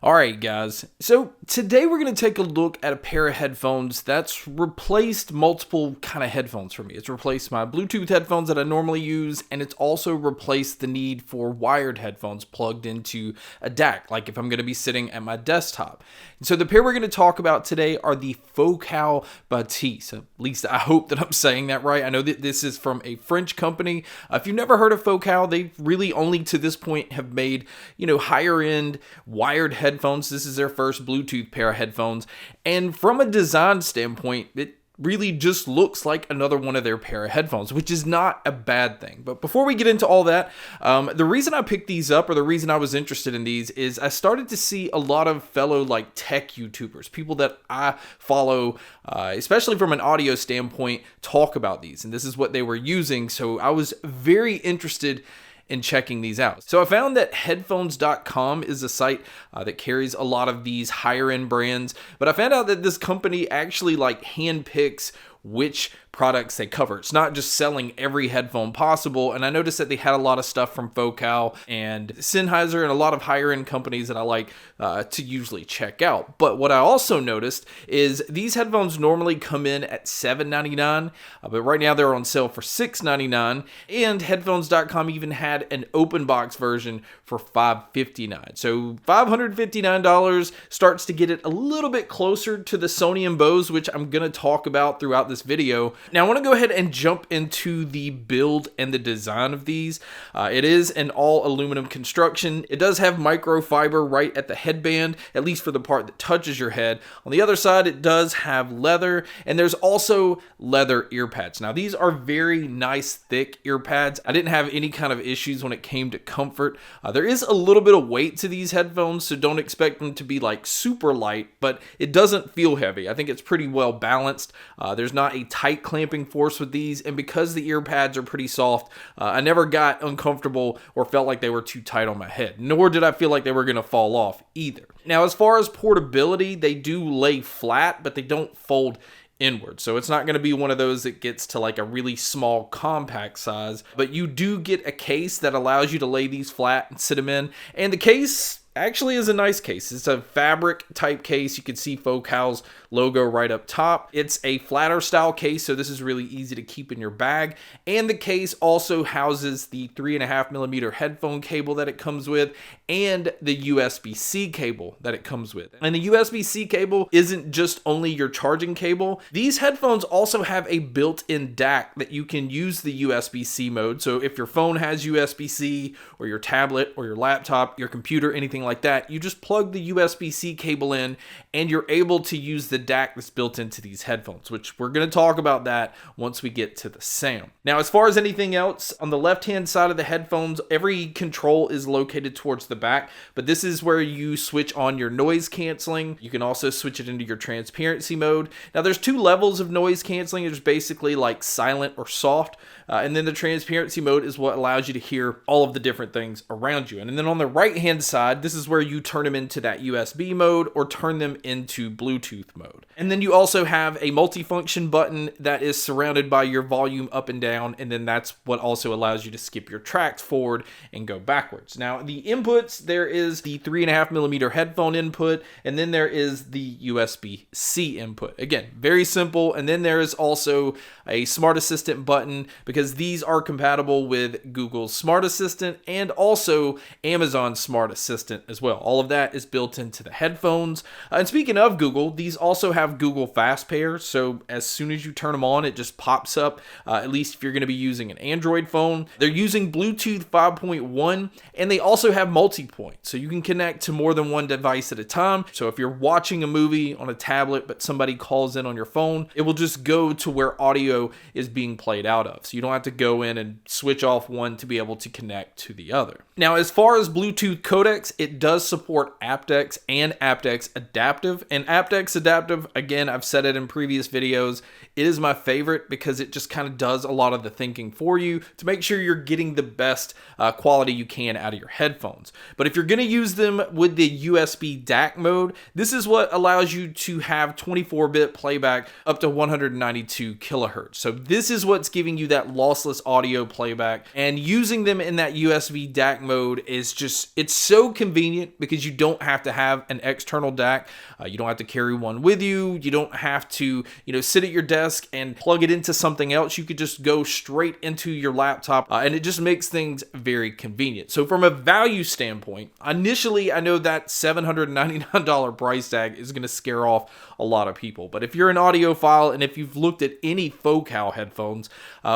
Alright guys, so today we're going to take a look at a pair of headphones that's replaced multiple kind of headphones for me. It's replaced my Bluetooth headphones that I normally use, and it's also replaced the need for wired headphones plugged into a DAC, like if I'm going to be sitting at my desktop. And so the pair we're going to talk about today are the Focal Bathys. At least I hope that I'm saying that right. I know that this is from a French company. If you've never heard of Focal, they really only to this point have made, higher end wired headphones. This is their first Bluetooth pair of headphones, and from a design standpoint, it really just looks like another one of their pair of headphones, which is not a bad thing. But before we get into all that, the reason I picked these up, or the reason I was interested in these, is I started to see a lot of fellow tech YouTubers, people that I follow, especially from an audio standpoint, talk about these, and this is what they were using. So I was very interested in checking these out. So I found that headphones.com is a site that carries a lot of these higher end brands, but I found out that this company actually handpicks which products they cover. It's not just selling every headphone possible, and I noticed that they had a lot of stuff from Focal and Sennheiser and a lot of higher end companies that I like to usually check out. But what I also noticed is these headphones normally come in at $7.99, but right now they're on sale for $6.99, and headphones.com even had an open box version for $559. So $559 starts to get it a little bit closer to the Sony and Bose, which I'm going to talk about throughout this video. Now I want to go ahead and jump into the build and the design of these. It is an all aluminum construction. It does have microfiber right at the headband, at least for the part that touches your head. On the other side, it does have leather, and there's also leather ear pads. Now these are very nice thick ear pads. I didn't have any kind of issues when it came to comfort. There is a little bit of weight to these headphones, so don't expect them to be super light, but it doesn't feel heavy. I think it's pretty well balanced. There's not a tight clamping force with these, and because the ear pads are pretty soft, I never got uncomfortable or felt like they were too tight on my head, nor did I feel like they were going to fall off either. Now, as far as portability, they do lay flat, but they don't fold inward, so it's not going to be one of those that gets to a really small compact size, but you do get a case that allows you to lay these flat and sit them in, and the case actually is a nice case. It's a fabric type case. You can see Focal's logo right up top. It's a flatter style case, so this is really easy to keep in your bag. And the case also houses the 3.5mm headphone cable that it comes with, and the USB-C cable that it comes with. And the USB-C cable isn't just only your charging cable. These headphones also have a built-in DAC that you can use the USB-C mode. So if your phone has USB-C, or your tablet, or your laptop, your computer, anything like that, you just plug the USB-C cable in and you're able to use the DAC that's built into these headphones, which we're going to talk about that once we get to the sound. Now, as far as anything else, on the left-hand side of the headphones, every control is located towards the back, but this is where you switch on your noise canceling. You can also switch it into your transparency mode. Now, there's two levels of noise canceling. There's basically silent or soft, and then the transparency mode is what allows you to hear all of the different things around you. And then on the right-hand side, this is where you turn them into that USB mode or turn them into Bluetooth mode. And then you also have a multifunction button that is surrounded by your volume up and down, and then that's what also allows you to skip your tracks forward and go backwards. Now, the inputs, there is the 3.5mm headphone input, and then there is the USB-C input. Again, very simple. And then there is also a Smart Assistant button, because these are compatible with Google's Smart Assistant and also Amazon's Smart Assistant as well. All of that is built into the headphones. And speaking of Google, these also have Google Fast Pair, so as soon as you turn them on, it just pops up, at least if you're going to be using an Android phone. They're using Bluetooth 5.1, and they also have multi-point, so you can connect to more than one device at a time. So if you're watching a movie on a tablet, but somebody calls in on your phone, it will just go to where audio is being played out of, so you don't have to go in and switch off one to be able to connect to the other. Now, as far as Bluetooth codecs, it does support aptX and aptX Adaptive, and aptX Adaptive, again, I've said it in previous videos, it is my favorite because it just kind of does a lot of the thinking for you to make sure you're getting the best quality you can out of your headphones. But if you're going to use them with the USB DAC mode, this is what allows you to have 24-bit playback up to 192 kilohertz. So this is what's giving you that lossless audio playback, and using them in that USB DAC mode is just, it's so convenient convenient because you don't have to have an external DAC. You don't have to carry one with you. You don't have to, sit at your desk and plug it into something else. You could just go straight into your laptop, and it just makes things very convenient. So from a value standpoint, initially, I know that $799 price tag is going to scare off a lot of people. But if you're an audiophile and if you've looked at any Focal headphones,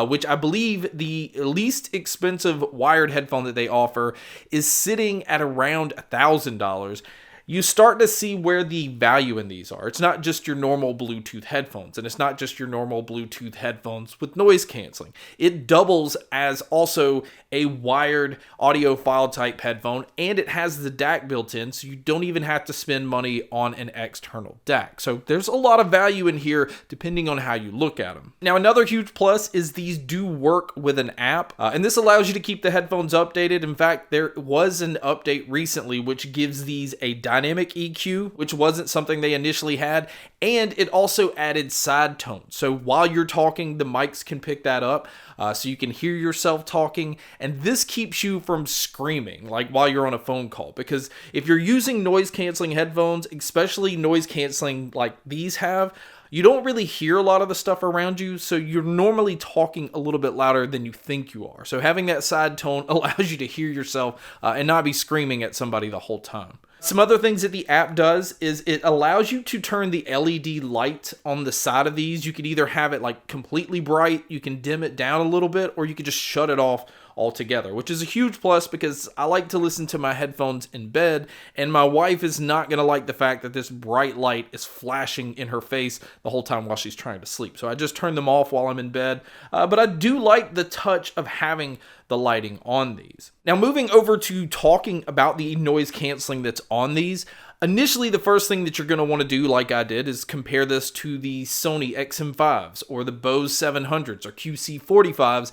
which I believe the least expensive wired headphone that they offer is sitting at around $1,000, you start to see where the value in these are. It's not just your normal Bluetooth headphones, and it's not just your normal Bluetooth headphones with noise canceling. It doubles as also a wired audiophile type headphone, and it has the DAC built in, so you don't even have to spend money on an external DAC. So there's a lot of value in here depending on how you look at them. Now, another huge plus is these do work with an app, and this allows you to keep the headphones updated. In fact, there was an update recently which gives these a dynamic EQ, which wasn't something they initially had, and it also added side tones. So while you're talking, the mics can pick that up, so you can hear yourself talking, and this keeps you from screaming like while you're on a phone call, because if you're using noise canceling headphones, especially noise canceling like these have, you don't really hear a lot of the stuff around you, so you're normally talking a little bit louder than you think you are. So having that side tone allows you to hear yourself and not be screaming at somebody the whole time. Some other things that the app does is it allows you to turn the LED light on the side of these. You could either have it like completely bright, you can dim it down a little bit, or you could just shut it off altogether, which is a huge plus because I like to listen to my headphones in bed, and my wife is not going to like the fact that this bright light is flashing in her face the whole time while she's trying to sleep. So I just turn them off while I'm in bed, but I do like the touch of having the lighting on these. Now, moving over to talking about the noise canceling that's on these, initially, the first thing that you're going to want to do, like I did, is compare this to the Sony XM5s or the Bose 700s or QC45s.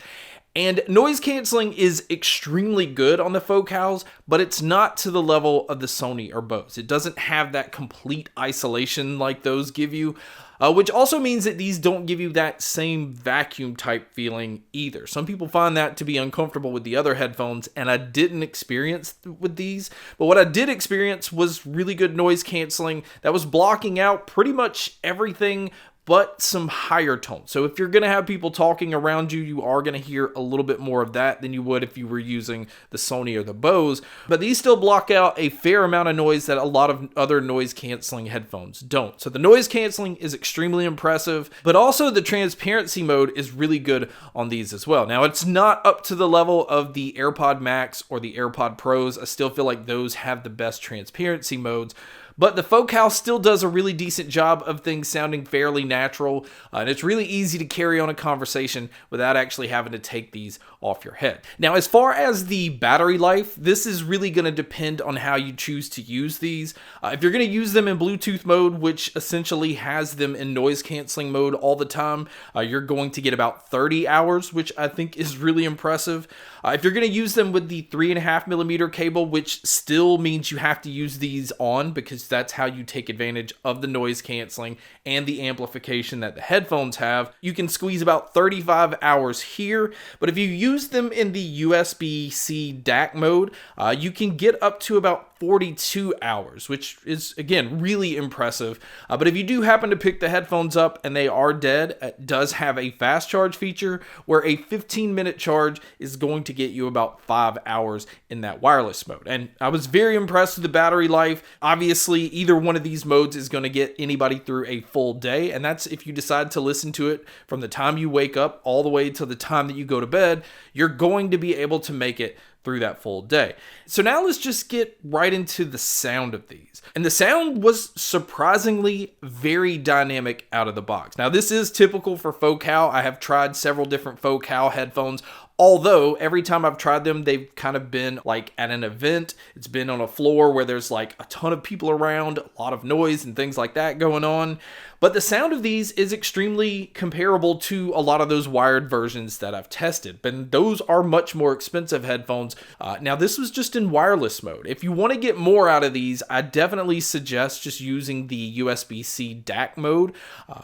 And noise canceling is extremely good on the Focals, but it's not to the level of the Sony or Bose. It doesn't have that complete isolation like those give you, which also means that these don't give you that same vacuum type feeling either. Some people find that to be uncomfortable with the other headphones, and I didn't experience with these. But what I did experience was really good noise canceling that was blocking out pretty much everything but some higher tones. So if you're going to have people talking around you, you are going to hear a little bit more of that than you would if you were using the Sony or the Bose. But these still block out a fair amount of noise that a lot of other noise canceling headphones don't. So the noise canceling is extremely impressive, but also the transparency mode is really good on these as well. Now, it's not up to the level of the AirPod Max or the AirPod Pros. I still feel like those have the best transparency modes. But the Focal still does a really decent job of things sounding fairly natural, and it's really easy to carry on a conversation without actually having to take these off your head. Now, as far as the battery life, this is really going to depend on how you choose to use these. If you're going to use them in Bluetooth mode, which essentially has them in noise canceling mode all the time, you're going to get about 30 hours, which I think is really impressive. If you're going to use them with the 3.5mm cable, which still means you have to use these on because that's how you take advantage of the noise canceling and the amplification that the headphones have, you can squeeze about 35 hours here. But if you use them in the USB-C DAC mode, you can get up to about 42 hours, which is, again, really impressive. But if you do happen to pick the headphones up and they are dead, it does have a fast charge feature where a 15-minute charge is going to get you about 5 hours in that wireless mode. And I was very impressed with the battery life. Obviously, either one of these modes is going to get anybody through a full day, and that's if you decide to listen to it from the time you wake up all the way to the time that you go to bed, you're going to be able to make it through that full day. So now let's just get right into the sound of these. And the sound was surprisingly very dynamic out of the box. Now, this is typical for Focal. I have tried several different Focal headphones, although every time I've tried them, they've kind of been like at an event. It's been on a floor where there's like a ton of people around, a lot of noise and things like that going on. But the sound of these is extremely comparable to a lot of those wired versions that I've tested. But those are much more expensive headphones. Now, this was just in wireless mode. If you want to get more out of these, I definitely suggest just using the USB-C DAC mode.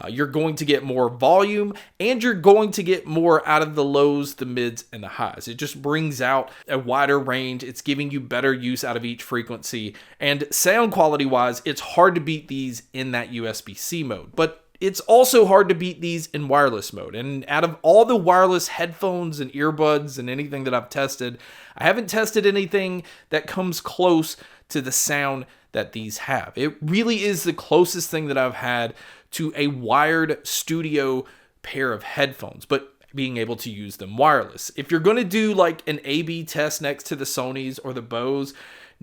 You're going to get more volume, and you're going to get more out of the lows, the mids, mids, and the highs. It just brings out a wider range. It's giving you better use out of each frequency. And sound quality wise, it's hard to beat these in that USB-C mode. But it's also hard to beat these in wireless mode. And out of all the wireless headphones and earbuds and anything that I've tested, I haven't tested anything that comes close to the sound that these have. It really is the closest thing that I've had to a wired studio pair of headphones, but being able to use them wireless. If you're going to do like an A/B test next to the Sonys or the Bose,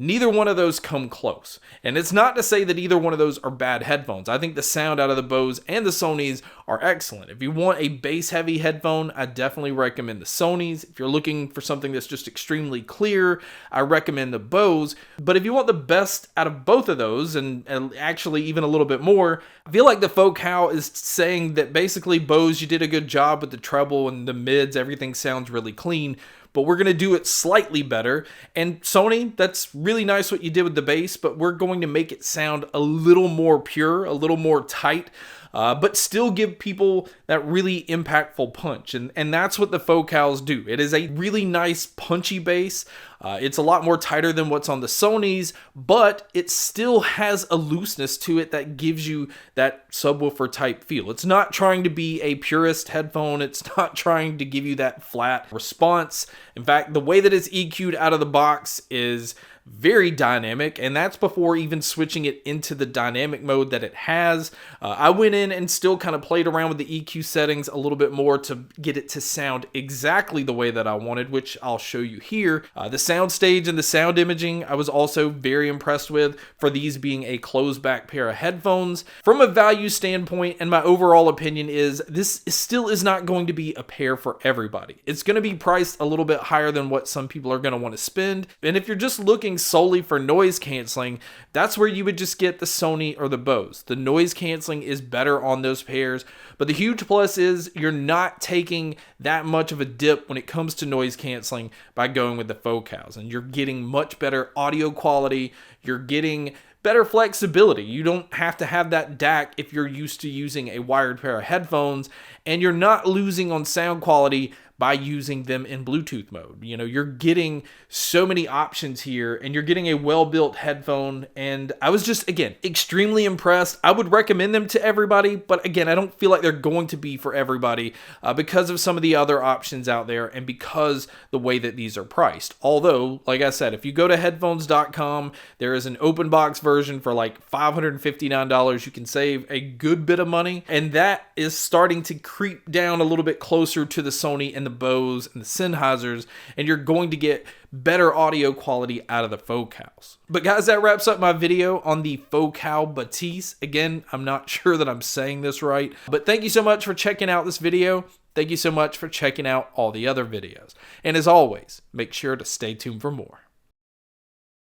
neither one of those come close. And it's not to say that either one of those are bad headphones. I think the sound out of the Bose and the Sonys are excellent. If you want a bass-heavy headphone, I definitely recommend the Sonys. If you're looking for something that's just extremely clear, I recommend the Bose. But if you want the best out of both of those, and actually even a little bit more, I feel like the Focal is saying that basically, Bose, you did a good job with the treble and the mids. Everything sounds really clean, but we're going to do it slightly better. And Sony, that's really nice what you did with the bass, but we're going to make it sound a little more pure, a little more tight, but still give people that really impactful punch. And that's what the Focals do. It is a really nice punchy bass. It's a lot more tighter than what's on the Sonys, but it still has a looseness to it that gives you that subwoofer type feel. It's not trying to be a purist headphone. It's not trying to give you that flat response. In fact, the way that it's EQ'd out of the box is very dynamic, and that's before even switching it into the dynamic mode that it has. I went in and still kind of played around with the EQ settings a little bit more to get it to sound exactly the way that I wanted, which I'll show you here. The sound stage and the sound imaging I was also very impressed with for these being a closed back pair of headphones. From a value standpoint, and my overall opinion is this still is not going to be a pair for everybody. It's going to be priced a little bit higher than what some people are going to want to spend. And if you're just looking solely for noise canceling, that's where you would just get the Sony or the Bose. The noise canceling is better on those pairs, but the huge plus is you're not taking that much of a dip when it comes to noise canceling by going with the Focals, and you're getting much better audio quality. You're getting better flexibility. You don't have to have that DAC if you're used to using a wired pair of headphones, and you're not losing on sound quality by using them in Bluetooth mode. You know, you're getting so many options here, and you're getting a well-built headphone, and I was just, again, extremely impressed. I would recommend them to everybody, but again, I don't feel like they're going to be for everybody because of some of the other options out there and because the way that these are priced. Although, like I said, if you go to headphones.com, there is an open box version for like $559. You can save a good bit of money, and that is starting to creep down a little bit closer to the Sony and the Bose and the Sennheisers, and you're going to get better audio quality out of the Focals. But guys, that wraps up my video on the Focal Bathys. Again, I'm not sure that I'm saying this right, but thank you so much for checking out this video. Thank you so much for checking out all the other videos. And as always, make sure to stay tuned for more.